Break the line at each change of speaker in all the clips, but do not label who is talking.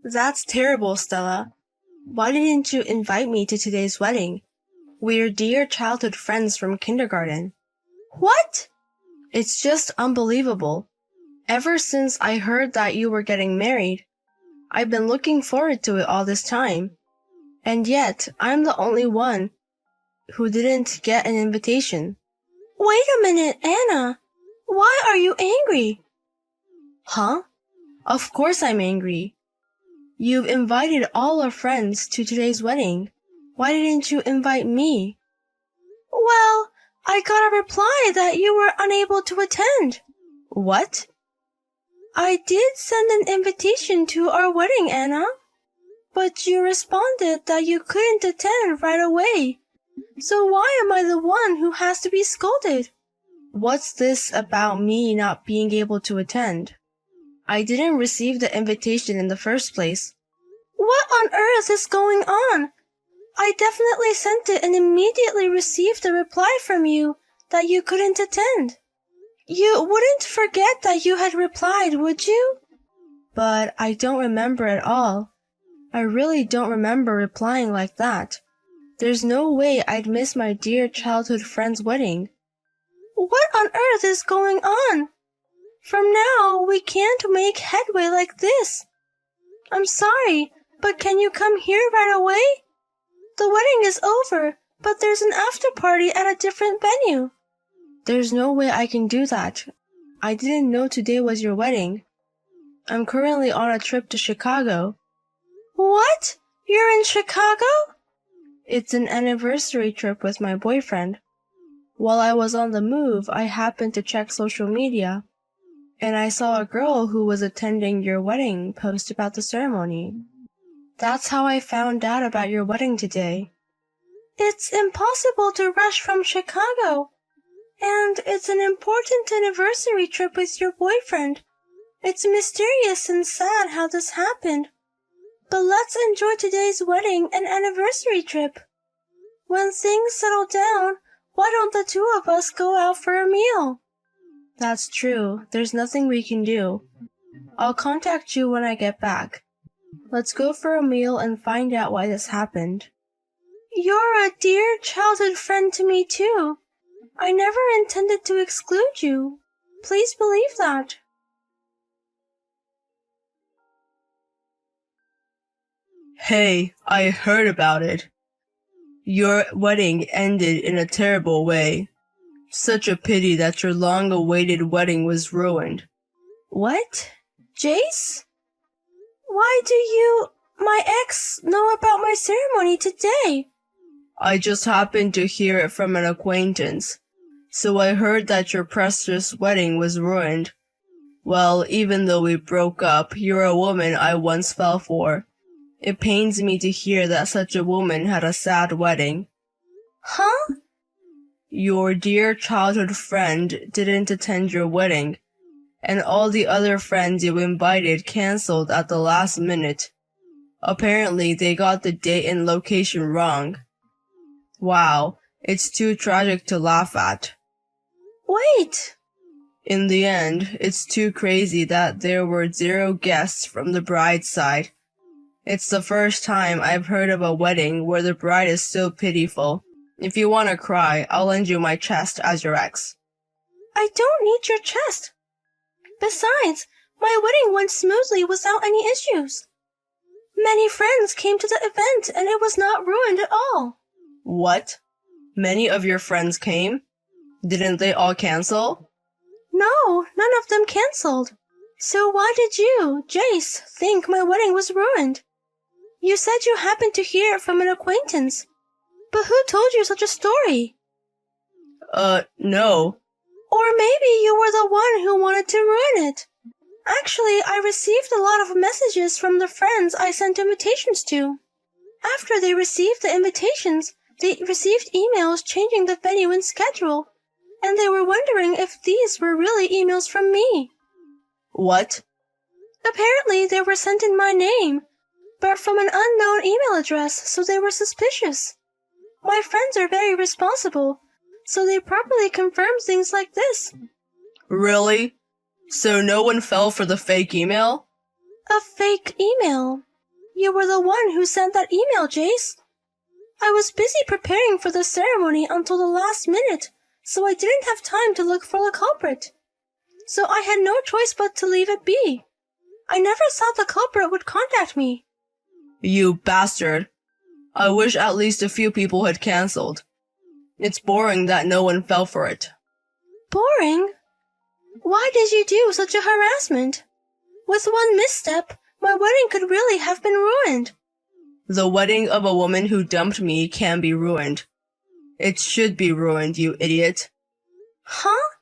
That's terrible, Stella. Why didn't you invite me to today's wedding? We're dear childhood friends from kindergarten. What? It's just unbelievable. Ever since I heard that you were getting married, I've been looking forward to it all this time. And yet, I'm the only one who didn't get an invitation. Wait a minute, Anna. Why are you angry? Huh? Of course I'm angry. You've invited all our friends to today's wedding. Why didn't you invite me? Well, I got a reply that you were unable to attend. What? I did send an invitation to our wedding, Anna. But you responded that you couldn't attend right away. So why am I the one who has to be scolded? What's this about me not being able to attend? I didn't receive the invitation in the first place. What on earth is going on? I definitely sent it and immediately received a reply from you that you couldn't attend. You wouldn't forget that you had replied, would you? But I don't remember at all. I really don't remember replying like that. There's no way I'd miss my dear childhood friend's wedding. What on earth is going on? From now, we can't make headway like this. I'm sorry, but can you come here right away? The wedding is over, but there's an after party at a different venue. There's no way I can do that. I didn't know today was your wedding. I'm currently on a trip to Chicago. What? You're in Chicago? It's an anniversary trip with my boyfriend. While I was on the move, I happened to check social media, and I saw a girl who was attending your wedding post about the ceremony. That's how I found out about your wedding today. It's impossible to rush from Chicago. And it's an important anniversary trip with your boyfriend. It's mysterious and sad how this happened. But let's enjoy today's wedding and anniversary trip. When things settle down, why don't the two of us go out for a meal? That's true. There's nothing we can do. I'll contact you when I get back. Let's go for a meal and find out why this happened. You're a dear childhood friend to me too. I never intended to exclude you. Please believe that.
Hey, I heard about it. Your wedding ended in a terrible way. Such a pity that your long-awaited wedding was ruined.
What? Jace? Why do you, my ex, know about my ceremony today?
I just happened to hear it from an acquaintance. So I heard that your precious wedding was ruined. Well, even though we broke up, you're a woman I once fell for. It pains me to hear that such a woman had a sad wedding.
Huh?
Your dear childhood friend didn't attend your wedding, and all the other friends you invited canceled at the last minute. Apparently, they got the date and location wrong. Wow, it's too tragic to laugh at.
Wait.
In the end, it's too crazy that there were 0 guests from the bride's side. It's the first time I've heard of a wedding where the bride is so pitiful. If you want to cry, I'll lend you my chest as your ex.
I don't need your chest. Besides, my wedding went smoothly without any issues. Many friends came to the event and it was not ruined at all.
What? Many of your friends came? Didn't they all cancel?
No, none of them canceled. So why did you, Jace, think my wedding was ruined? You said you happened to hear it from an acquaintance. But who told you such a story?
No.
Or maybe you were the one who wanted to ruin it. Actually, I received a lot of messages from the friends I sent invitations to. After they received the invitations, they received emails changing the venue and schedule, and they were wondering if these were really emails from me.
What?
Apparently, they were sent in my name, but from an unknown email address, so they were suspicious. My friends are very responsible, so they properly confirm things like this.
Really? So no one fell for the fake email?
A fake email? You were the one who sent that email, Jace. I was busy preparing for the ceremony until the last minute, so I didn't have time to look for the culprit. So I had no choice but to leave it be. I never thought the culprit would contact me.
You bastard. I wish at least a few people had cancelled. It's boring that no one fell for it.
Boring? Why did you do such a harassment? With one misstep, my wedding could really have been ruined.
The wedding of a woman who dumped me can be ruined. It should be ruined, you idiot.
Huh?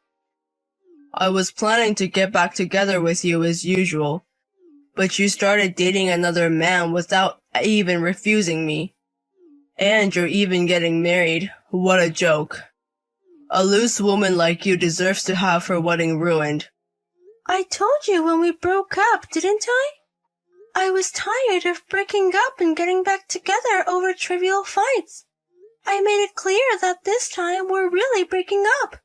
I was planning to get back together with you as usual, but you started dating another man without even refusing me. And you're even getting married. What a joke. A loose woman like you deserves to have her wedding ruined.
I told you when we broke up, didn't I? I was tired of breaking up and getting back together over trivial fights. I made it clear that this time we're really breaking up.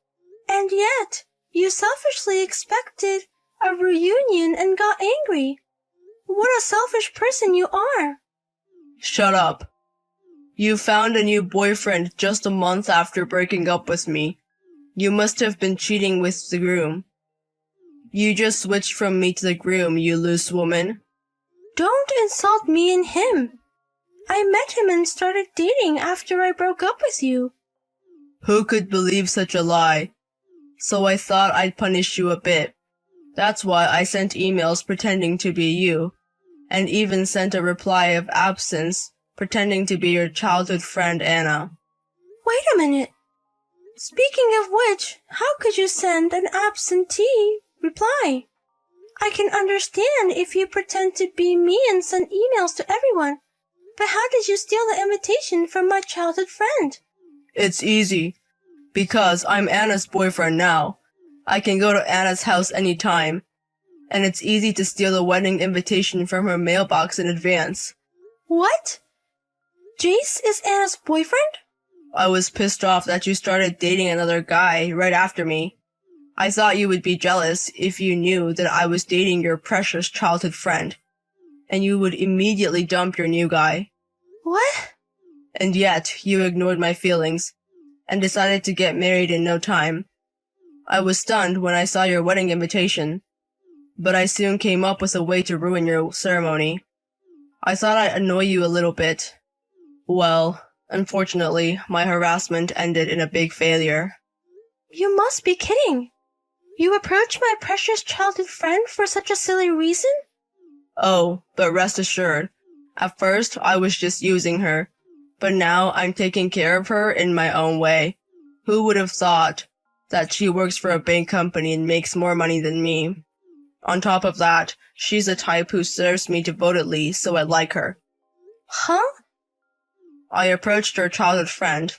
And yet, you selfishly expected a reunion and got angry. What a selfish person you are.
Shut up. You found a new boyfriend just a month after breaking up with me. You must have been cheating with the groom. You just switched from me to the groom, you loose woman.
Don't insult me and him. I met him and started dating after I broke up with you.
Who could believe such a lie? So I thought I'd punish you a bit. That's why I sent emails pretending to be you, and even sent a reply of absence pretending to be your childhood friend Anna.
Wait a minute. Speaking of which, how could you send an absentee reply? I can understand if you pretend to be me and send emails to everyone, but how did you steal the invitation from my childhood friend?
It's easy. Because I'm Anna's boyfriend now. I can go to Anna's house anytime. And it's easy to steal the wedding invitation from her mailbox in advance.
What? Jace is Anna's boyfriend?
I was pissed off that you started dating another guy right after me. I thought you would be jealous if you knew that I was dating your precious childhood friend. And you would immediately dump your new guy.
What?
And yet, you ignored my feelings, and decided to get married in no time. I was stunned when I saw your wedding invitation, but I soon came up with a way to ruin your ceremony. I thought I'd annoy you a little bit. Well, unfortunately, my harassment ended in a big failure.
You must be kidding. You approached my precious childhood friend for such a silly reason?
Oh, but rest assured, at first I was just using her, but now I'm taking care of her in my own way. Who would have thought that she works for a big company and makes more money than me? On top of that, she's the type who serves me devotedly, so I like her.
Huh?
I approached her childhood friend,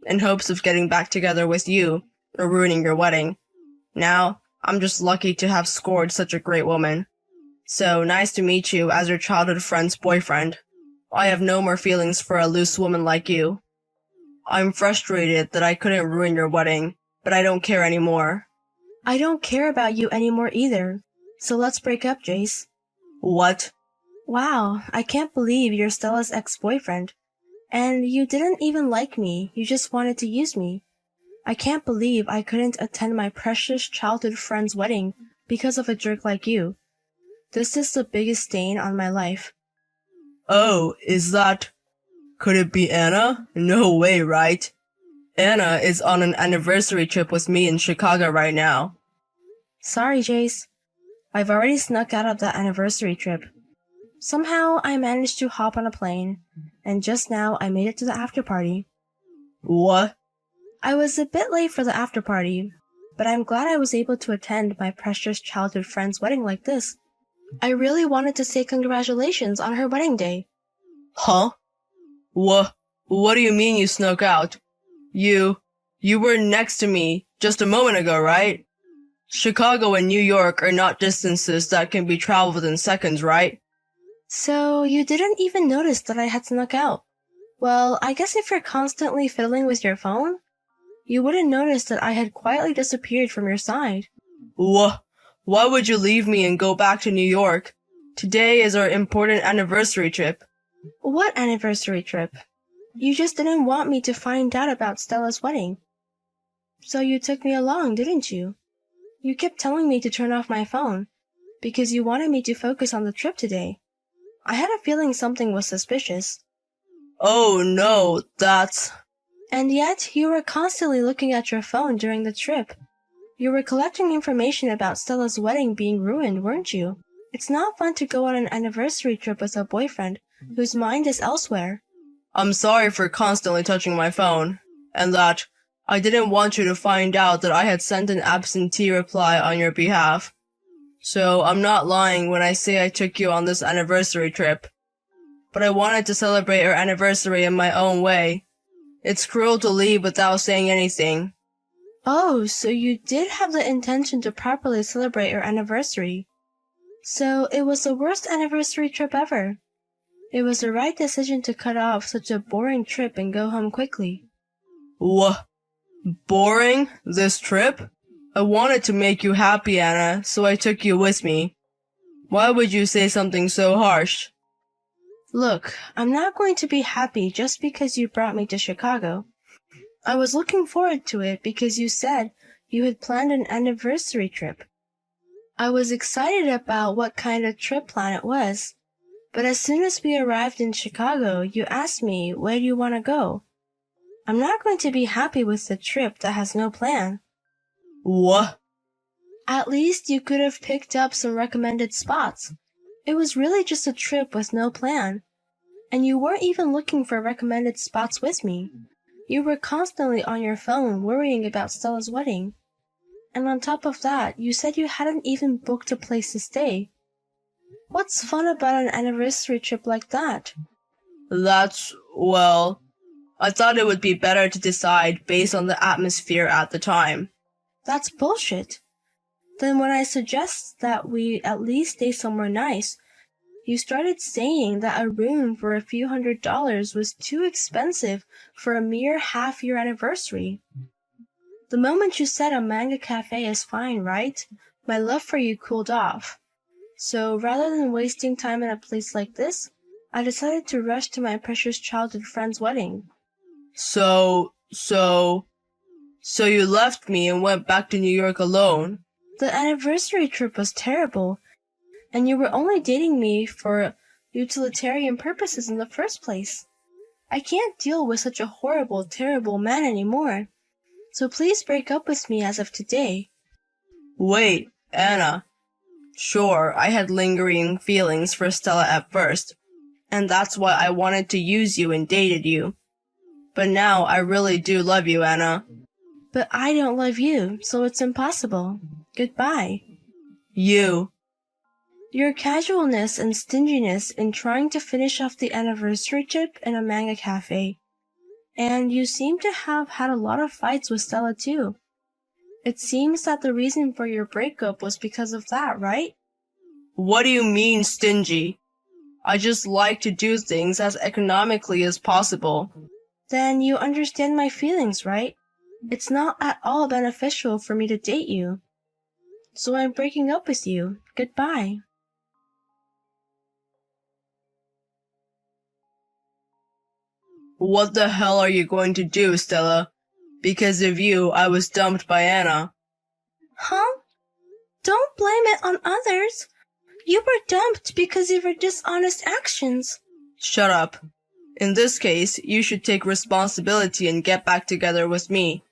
in hopes of getting back together with you, or ruining your wedding. Now, I'm just lucky to have scored such a great woman. So, nice to meet you as your childhood friend's boyfriend. I have no more feelings for a loose woman like you. I'm frustrated that I couldn't ruin your wedding, but I don't care anymore.
I don't care about you anymore either. So let's break up, Jace.
What?
Wow, I can't believe you're Stella's ex-boyfriend. And you didn't even like me, you just wanted to use me. I can't believe I couldn't attend my precious childhood friend's wedding because of a jerk like you. This is the biggest stain on my life.
Oh, is that... Could it be Anna? No way, right? Anna is on an anniversary trip with me in Chicago right now.
Sorry, Jace. I've already snuck out of that anniversary trip. Somehow I managed to hop on a plane, and just now I made it to the after party.
What?
I was a bit late for the after party, but I'm glad I was able to attend my precious childhood friend's wedding like this. I really wanted to say congratulations on her wedding day.
Huh? What do you mean you snuck out? You were next to me just a moment ago, right? Chicago and New York are not distances that can be traveled in seconds, right?
So you didn't even notice that I had snuck out. Well, I guess if you're constantly fiddling with your phone, you wouldn't notice that I had quietly disappeared from your side.
Why would you leave me and go back to New York? Today is our important anniversary trip.
What anniversary trip? You just didn't want me to find out about Stella's wedding. So you took me along, didn't you? You kept telling me to turn off my phone because you wanted me to focus on the trip today. I had a feeling something was suspicious.
Oh no, that's...
And yet, you were constantly looking at your phone during the trip. You were collecting information about Stella's wedding being ruined, weren't you? It's not fun to go on an anniversary trip with a boyfriend whose mind is elsewhere.
I'm sorry for constantly touching my phone, and that I didn't want you to find out that I had sent an absentee reply on your behalf. So I'm not lying when I say I took you on this anniversary trip. But I wanted to celebrate our anniversary in my own way. It's cruel to leave without saying anything.
Oh, so you did have the intention to properly celebrate your anniversary. So it was the worst anniversary trip ever. It was the right decision to cut off such a boring trip and go home quickly.
Boring? This trip? I wanted to make you happy, Anna, so I took you with me. Why would you say something so harsh?
Look, I'm not going to be happy just because you brought me to Chicago. I was looking forward to it because you said you had planned an anniversary trip. I was excited about what kind of trip plan it was. But as soon as we arrived in Chicago, you asked me, where do you want to go? I'm not going to be happy with a trip that has no plan.
What?
At least you could have picked up some recommended spots. It was really just a trip with no plan. And you weren't even looking for recommended spots with me. You were constantly on your phone worrying about Stella's wedding. And on top of that, you said you hadn't even booked a place to stay. What's fun about an anniversary trip like that?
Well, I thought it would be better to decide based on the atmosphere at the time.
That's bullshit. Then when I suggest that we at least stay somewhere nice, you started saying that a room for a few $100s was too expensive for a mere half-year anniversary. The moment you said a manga cafe is fine, right? My love for you cooled off. So rather than wasting time in a place like this, I decided to rush to my precious childhood friend's wedding.
So you left me and went back to New York alone?
The anniversary trip was terrible, and you were only dating me for utilitarian purposes in the first place. I can't deal with such a horrible, terrible man anymore. So please break up with me as of today.
Wait, Anna. Sure, I had lingering feelings for Stella at first, and that's why I wanted to use you and dated you. But now I really do love you, Anna.
But I don't love you, so it's impossible. Goodbye.
You.
Your casualness and stinginess in trying to finish off the anniversary trip in a manga cafe. And you seem to have had a lot of fights with Stella too. It seems that the reason for your breakup was because of that, right?
What do you mean, stingy? I just like to do things as economically as possible.
Then you understand my feelings, right? It's not at all beneficial for me to date you. So I'm breaking up with you. Goodbye.
What the hell are you going to do, Stella? Because of you, I was dumped by Anna.
Huh? Don't blame it on others. You were dumped because of your dishonest actions.
Shut up. In this case, you should take responsibility and get back together with me.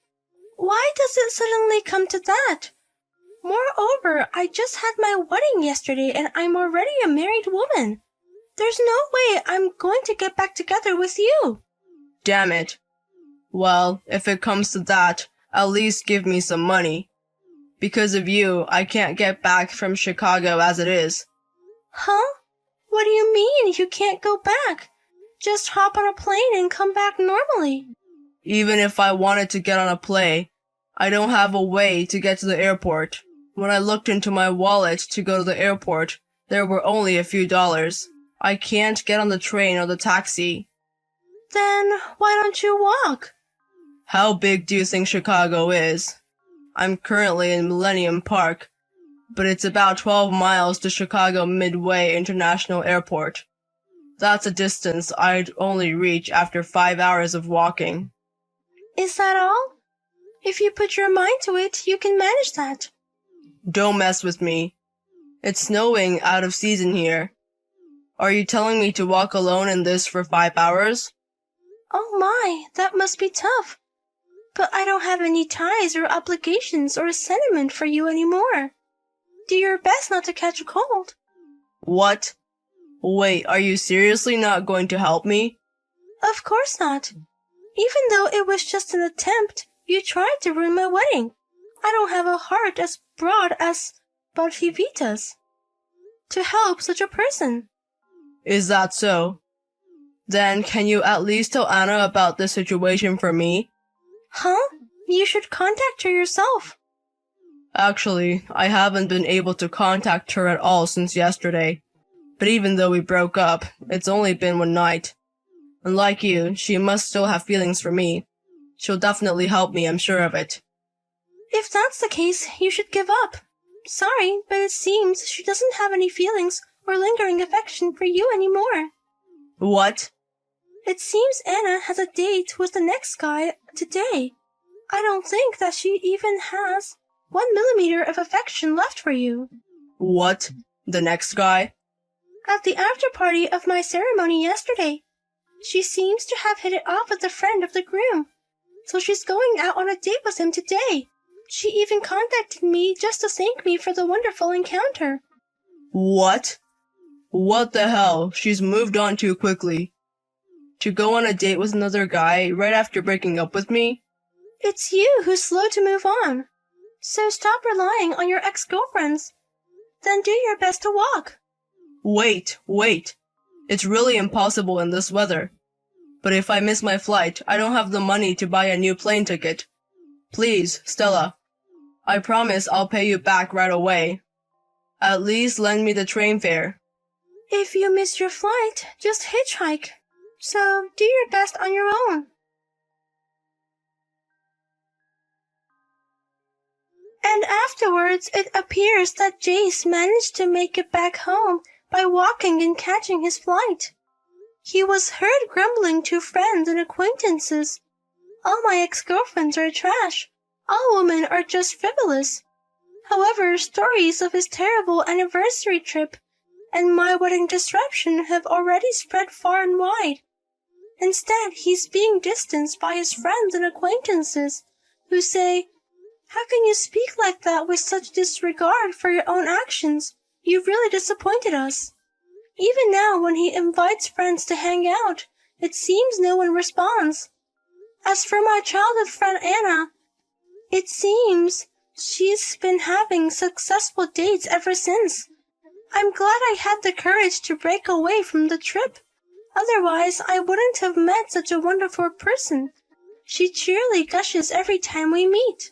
Why does it suddenly come to that? Moreover, I just had my wedding yesterday and I'm already a married woman. There's no way I'm going to get back together with you.
Damn it. Well, if it comes to that, at least give me some money. Because of you, I can't get back from Chicago as it is.
Huh? What do you mean you can't go back? Just hop on a plane and come back normally.
Even if I wanted to get on a plane, I don't have a way to get to the airport. When I looked into my wallet to go to the airport, there were only a few dollars. I can't get on the train or the taxi.
Then why don't you walk?
How big do you think Chicago is? I'm currently in Millennium Park. but it's about 12 miles to Chicago Midway International Airport. That's a distance I'd only reach after 5 hours of walking.
Is that all? If you put your mind to it, you can manage that.
Don't mess with me. It's snowing out of season here. Are you telling me to walk alone in this for 5 hours?
Oh my, that must be tough. But I don't have any ties or obligations or sentiment for you anymore. Do your best not to catch a cold.
What? Wait, are you seriously not going to help me?
Of course not. Even though it was just an attempt, you tried to ruin my wedding. I don't have a heart as broad as Balfivita's to help such a person.
Is that so? Then can you at least tell Anna about the situation for me?
Huh? You should contact her yourself.
Actually, I haven't been able to contact her at all since yesterday. But even though we broke up, it's only been one night. And like you, she must still have feelings for me. She'll definitely help me, I'm sure of it.
If that's the case, you should give up. Sorry, but it seems she doesn't have any feelings or lingering affection for you anymore.
What?
It seems Anna has a date with the next guy today. I don't think that she even has 1 millimeter of affection left for you.
What? The next guy?
At the after party of my ceremony yesterday, she seems to have hit it off with a friend of the groom. So she's going out on a date with him today. She even contacted me just to thank me for the wonderful encounter.
What? What the hell? She's moved on too quickly. To go on a date with another guy right after breaking up with me?
It's you who's slow to move on. So stop relying on your ex-girlfriends. Then do your best to walk.
Wait. It's really impossible in this weather. But if I miss my flight, I don't have the money to buy a new plane ticket. Please, Stella. I promise I'll pay you back right away. At least lend me the train fare.
If you miss your flight, just hitchhike. So do your best on your own. And afterwards, it appears that Jace managed to make it back home by walking and catching his flight. He was heard grumbling to friends and acquaintances. All my ex-girlfriends are trash. All women are just frivolous. However, stories of his terrible anniversary trip and my wedding disruption have already spread far and wide. Instead, he's being distanced by his friends and acquaintances, who say, "How can you speak like that with such disregard for your own actions? You really disappointed us." Even now, when he invites friends to hang out, it seems no one responds. As for my childhood friend Anna, it seems she's been having successful dates ever since. I'm glad I had the courage to break away from the trip. Otherwise, I wouldn't have met such a wonderful person. She cheerily gushes every time we meet.